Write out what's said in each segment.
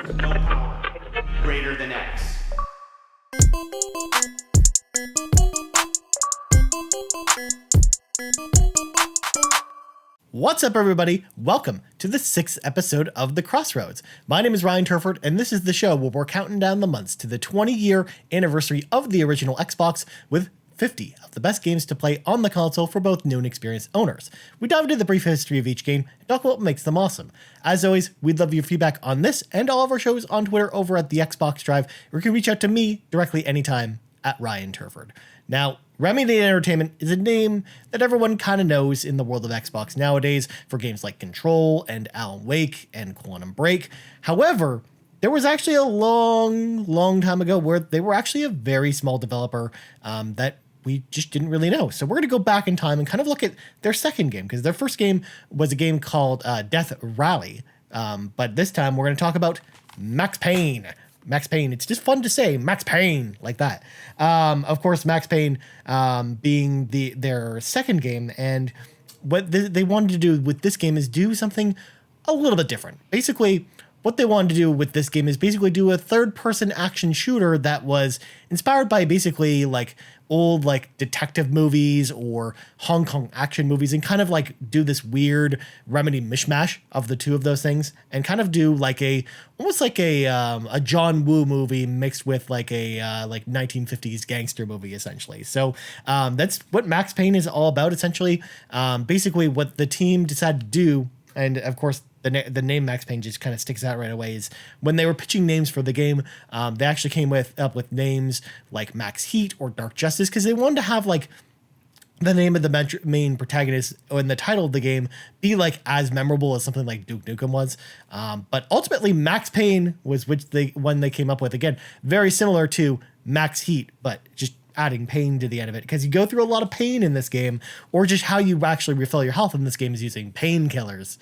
No power greater than X. What's up, everybody? Welcome to the 6th episode of The Crossroads. My name is Ryan Turford, and this is the show where we're counting down the months to the 20-year anniversary of the original Xbox with 50 of the best games to play on the console for both new and experienced owners. We dive into the brief history of each game and talk about what makes them awesome. As always, we'd love your feedback on this and all of our shows on Twitter over at the Xbox Drive, or you can reach out to me directly anytime at Ryan Turford. Now, Remedy Entertainment is a name that everyone kind of knows in the world of Xbox nowadays for games like Control and Alan Wake and Quantum Break. However, there was actually a long time ago where they were actually a very small developer that we just didn't really know. So we're going to go back in time and kind of look at their second game, because their first game was a game called Death Rally. But this time we're going to talk about Max Payne. Max Payne. It's just fun to say Max Payne like that. Of course, Max Payne being their second game, and what they wanted to do with this game is do something a little bit different. Basically, what they wanted to do with this game is basically do a third-person action shooter that was inspired by basically like old like detective movies or Hong Kong action movies, and kind of like do this weird Remedy mishmash of the two of those things, and kind of do like almost like a John Woo movie mixed with like a like 1950s gangster movie essentially. So that's what Max Payne is all about essentially. Basically what the team decided to do, and of course the name Max Payne just kind of sticks out right away, is when they were pitching names for the game, they actually came up with names like Max Heat or Dark Justice, because they wanted to have like the name of the main protagonist and the title of the game be like as memorable as something like Duke Nukem was. But ultimately Max Payne was one they came up with. Again, very similar to Max Heat, but just adding pain to the end of it, because you go through a lot of pain in this game, or just how you actually refill your health in this game is using painkillers.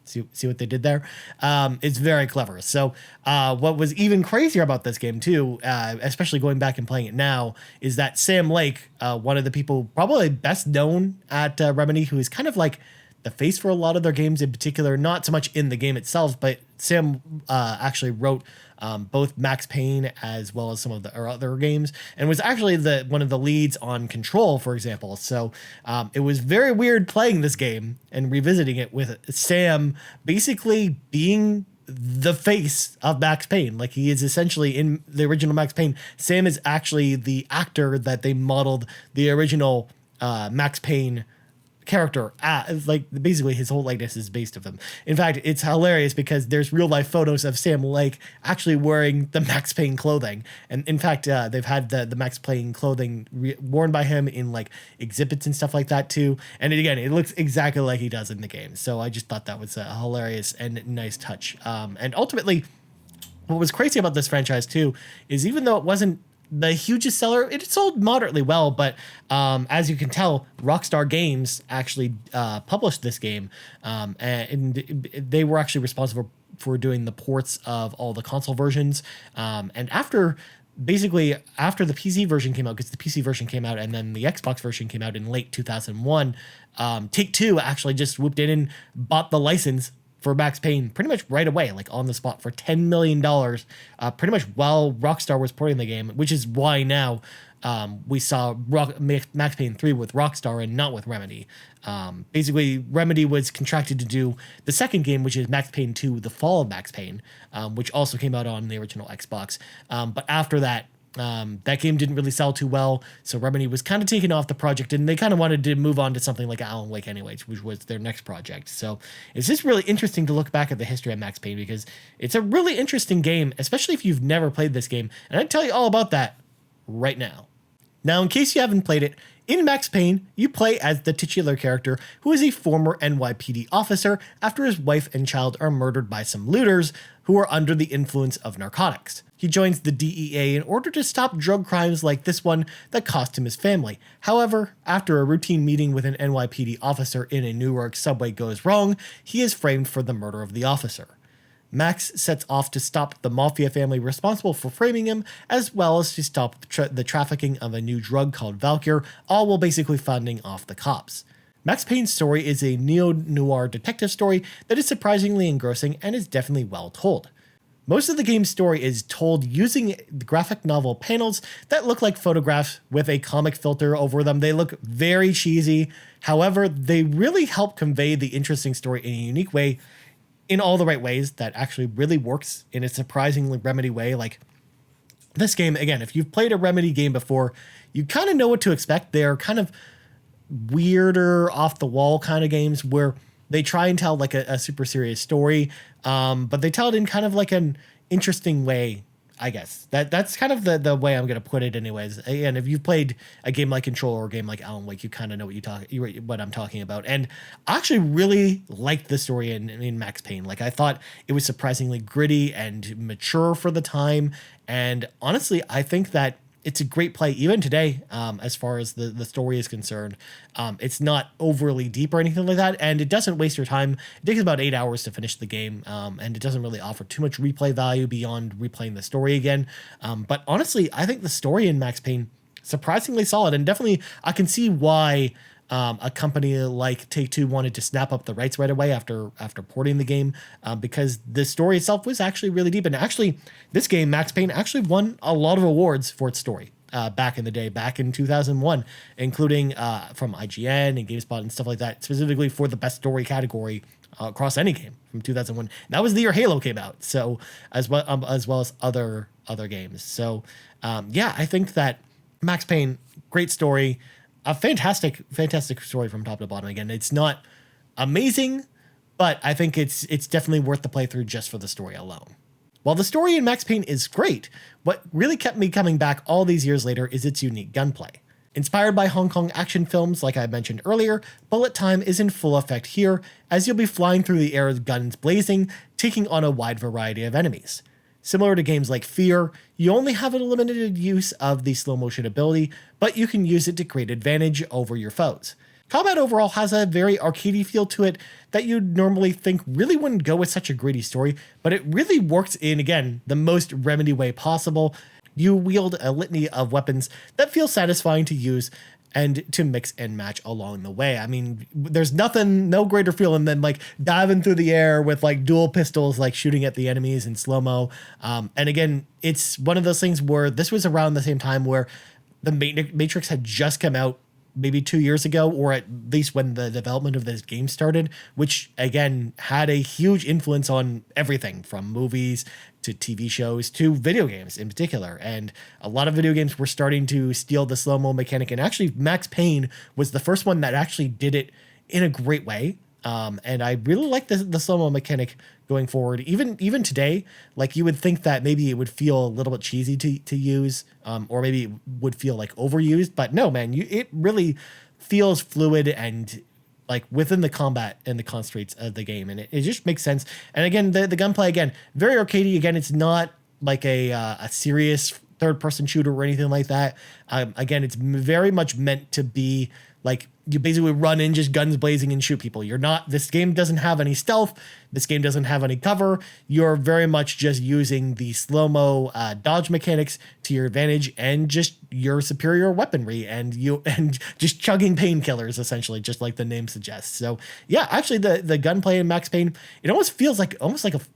See what they did there? It's very clever. So what was even crazier about this game too, especially going back and playing it now, is that Sam Lake, one of the people probably best known at Remedy, who is kind of like the face for a lot of their games in particular, not so much in the game itself, but Sam actually wrote both Max Payne as well as some of the other games, and was actually one of the leads on Control, for example. So it was very weird playing this game and revisiting it with Sam basically being the face of Max Payne. Like, he is essentially in the original Max Payne. Sam is actually the actor that they modeled the original Max Payne character like basically his whole likeness is based of him. In fact, it's hilarious because there's real life photos of Sam Lake actually wearing the Max Payne clothing, and in fact they've had the Max Payne clothing worn by him in like exhibits and stuff like that too, and again it looks exactly like he does in the game. So I just thought that was a hilarious and nice touch. And ultimately what was crazy about this franchise too is, even though it wasn't the hugest seller, it sold moderately well, but as you can tell, Rockstar Games actually published this game, and they were actually responsible for doing the ports of all the console versions. And after the PC version came out, because the PC version came out and then the Xbox version came out in late 2001, Take-Two actually just swooped in and bought the license for Max Payne pretty much right away, like on the spot, for $10 million, pretty much while Rockstar was porting the game, which is why now we saw Max Payne 3 with Rockstar and not with Remedy. Basically, Remedy was contracted to do the second game, which is Max Payne 2, The Fall of Max Payne, which also came out on the original Xbox. But after that, that game didn't really sell too well, so Remedy was kind of taken off the project, and they kind of wanted to move on to something like Alan Wake anyways, which was their next project. So it's just really interesting to look back at the history of Max Payne, because it's a really interesting game, especially if you've never played this game, and I'd tell you all about that right now. Now, in case you haven't played it, in Max Payne, you play as the titular character, who is a former NYPD officer after his wife and child are murdered by some looters who are under the influence of narcotics. He joins the DEA in order to stop drug crimes like this one that cost him his family. However, after a routine meeting with an NYPD officer in a Newark subway goes wrong, he is framed for the murder of the officer. Max sets off to stop the mafia family responsible for framing him, as well as to stop the trafficking of a new drug called Valkyr, all while basically fending off the cops. Max Payne's story is a neo-noir detective story that is surprisingly engrossing and is definitely well told. Most of the game's story is told using graphic novel panels that look like photographs with a comic filter over them. They look very cheesy. However, they really help convey the interesting story in a unique way, in all the right ways that actually really works in a surprisingly Remedy way. Like this game, again, if you've played a Remedy game before, you kind of know what to expect. They're kind of weirder, off the wall kind of games where they try and tell like a super serious story, but they tell it in kind of like an interesting way, I guess. That's kind of the way I'm going to put it anyways. And if you've played a game like Control or a game like Alan Wake, you kind of know what I'm talking about. And I actually really liked the story in Max Payne. Like I thought it was surprisingly gritty and mature for the time. And honestly, I think that it's a great play even today, as far as the story is concerned. It's not overly deep or anything like that, and it doesn't waste your time. It takes about 8 hours to finish the game, and it doesn't really offer too much replay value beyond replaying the story again. But honestly, I think the story in Max Payne surprisingly solid, and definitely I can see why a company like Take-Two wanted to snap up the rights right away after porting the game, because the story itself was actually really deep. And actually, this game, Max Payne, actually won a lot of awards for its story back in the day, back in 2001, including from IGN and GameSpot and stuff like that, specifically for the best story category across any game from 2001. That was the year Halo came out, so as well as other games. So yeah, I think that Max Payne, great story. A fantastic story from top to bottom. Again, it's not amazing, but I think it's definitely worth the playthrough just for the story alone. While the story in Max Payne is great, what really kept me coming back all these years later is its unique gunplay. Inspired by Hong Kong action films like I mentioned earlier, bullet time is in full effect here, as you'll be flying through the air with guns blazing, taking on a wide variety of enemies. Similar to games like Fear, you only have a limited use of the slow motion ability, but you can use it to great advantage over your foes. Combat overall has a very arcadey feel to it that you'd normally think really wouldn't go with such a gritty story, but it really works in, again, the most Remedy way possible. You wield a litany of weapons that feel satisfying to use and to mix and match along the way. I mean, there's no greater feeling than like diving through the air with like dual pistols, like shooting at the enemies in slow-mo. And again, it's one of those things where this was around the same time where the Matrix had just come out, maybe 2 years ago, or at least when the development of this game started, which again had a huge influence on everything from movies to TV shows to video games in particular. And a lot of video games were starting to steal the slow-mo mechanic. And actually Max Payne was the first one that actually did it in a great way. And I really like the slow-mo mechanic going forward. Even today, like you would think that maybe it would feel a little bit cheesy to use, or maybe it would feel like overused, but no, man, it really feels fluid and like within the combat and the constraints of the game. And it just makes sense. And again, the gunplay, again, very arcadey. Again, it's not like a serious third-person shooter or anything like that. Again, it's very much meant to be like you basically run in just guns blazing and shoot people. This game doesn't have any stealth. This game doesn't have any cover. You're very much just using the slow-mo dodge mechanics to your advantage and just your superior weaponry and just chugging painkillers, essentially, just like the name suggests. So yeah, actually the gunplay in Max Payne, it almost feels like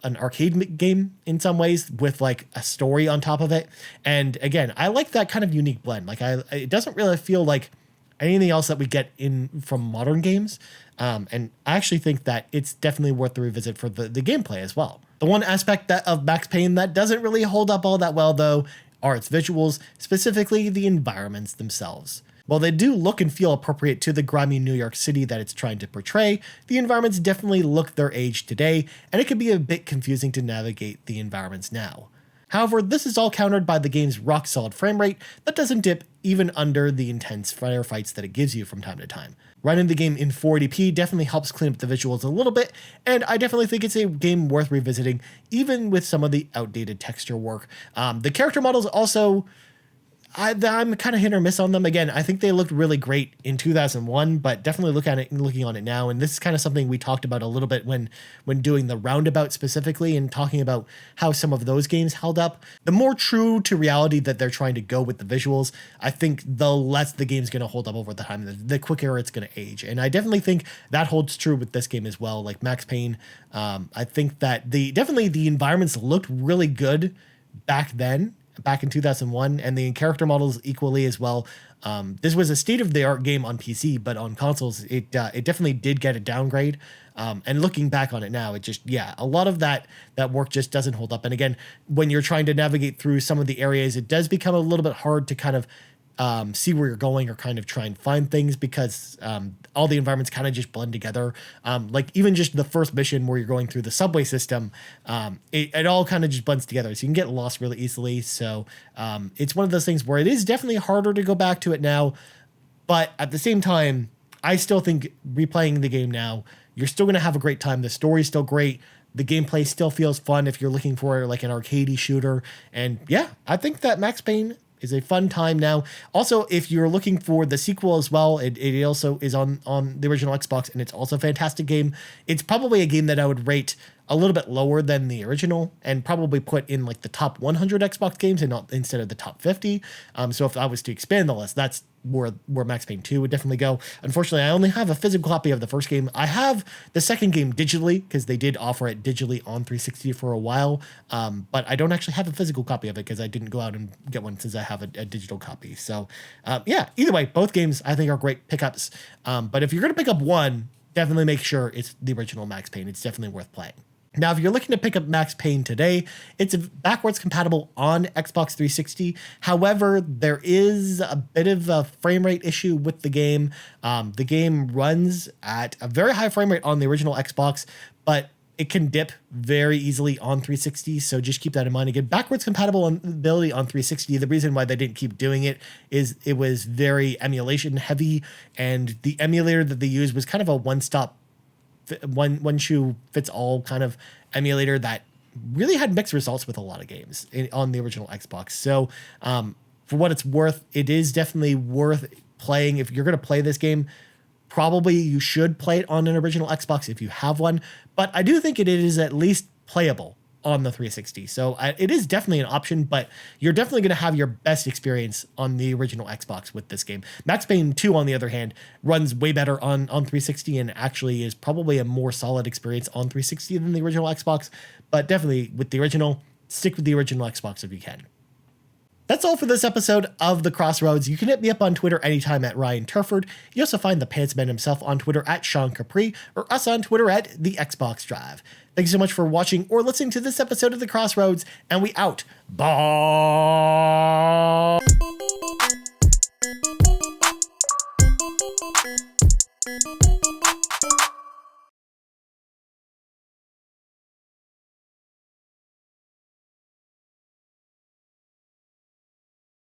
an arcade game in some ways with like a story on top of it. And again, I like that kind of unique blend. Like it doesn't really feel like anything else that we get in from modern games. And I actually think that it's definitely worth the revisit for the gameplay as well. The one aspect of Max Payne that doesn't really hold up all that well, though, are its visuals, specifically the environments themselves. While they do look and feel appropriate to the grimy New York City that it's trying to portray, the environments definitely look their age today, and it can be a bit confusing to navigate the environments now. However, this is all countered by the game's rock-solid frame rate that doesn't dip even under the intense firefights that it gives you from time to time. Running the game in 480p definitely helps clean up the visuals a little bit, and I definitely think it's a game worth revisiting, even with some of the outdated texture work. The character models also, I'm kind of hit or miss on them. Again, I think they looked really great in 2001, but definitely looking on it now. And this is kind of something we talked about a little bit when doing the Roundabout specifically and talking about how some of those games held up. The more true to reality that they're trying to go with the visuals, I think the less the game's going to hold up over the time, the quicker it's going to age. And I definitely think that holds true with this game as well. Like Max Payne, I think that the environments looked really good back then, back in 2001, and the character models equally as well. This was a state-of-the-art game on PC, but on consoles, it definitely did get a downgrade. And looking back on it now, it just, a lot of that work just doesn't hold up. And again, when you're trying to navigate through some of the areas, it does become a little bit hard to kind of see where you're going or kind of try and find things because all the environments kind of just blend together. Like even just the first mission where you're going through the subway system, it all kind of just blends together. So you can get lost really easily. So it's one of those things where it is definitely harder to go back to it now. But at the same time, I still think replaying the game now, you're still going to have a great time. The story's still great. The gameplay still feels fun if you're looking for like an arcadey shooter. And I think that Max Payne is a fun time now. Also, if you're looking for the sequel as well, it also is on the original Xbox, and it's also a fantastic game. It's probably a game that I would rate a little bit lower than the original and probably put in like the top 100 Xbox games and not instead of the top 50. So if I was to expand the list, that's where Max Payne 2 would definitely go. Unfortunately, I only have a physical copy of the first game. I have the second game digitally because they did offer it digitally on 360 for a while. But I don't actually have a physical copy of it because I didn't go out and get one since I have a digital copy. So either way, both games I think are great pickups. But if you're going to pick up one, definitely make sure it's the original Max Payne. It's definitely worth playing. Now, if you're looking to pick up Max Payne today, it's backwards compatible on Xbox 360. However, there is a bit of a frame rate issue with the game. The game runs at a very high frame rate on the original Xbox, but it can dip very easily on 360, so just keep that in mind. Again, backwards compatible ability on 360, the reason why they didn't keep doing it is it was very emulation heavy, and the emulator that they used was kind of a one shoe fits all kind of emulator that really had mixed results with a lot of games on the original Xbox. So for what it's worth, it is definitely worth playing. If you're going to play this game, probably you should play it on an original Xbox if you have one, but I do think it is at least playable on the 360. So it is definitely an option, but you're definitely going to have your best experience on the original Xbox with this game. Max Payne 2, on the other hand, runs way better on 360 and actually is probably a more solid experience on 360 than the original Xbox, but definitely with the original, stick with the original Xbox if you can. That's all for this episode of The Crossroads. You can hit me up on Twitter anytime at Ryan Turford. You also find the Pantsman himself on Twitter at Sean Capri, or us on Twitter at The Xbox Drive. Thanks so much for watching or listening to this episode of The Crossroads, and we out. Bye.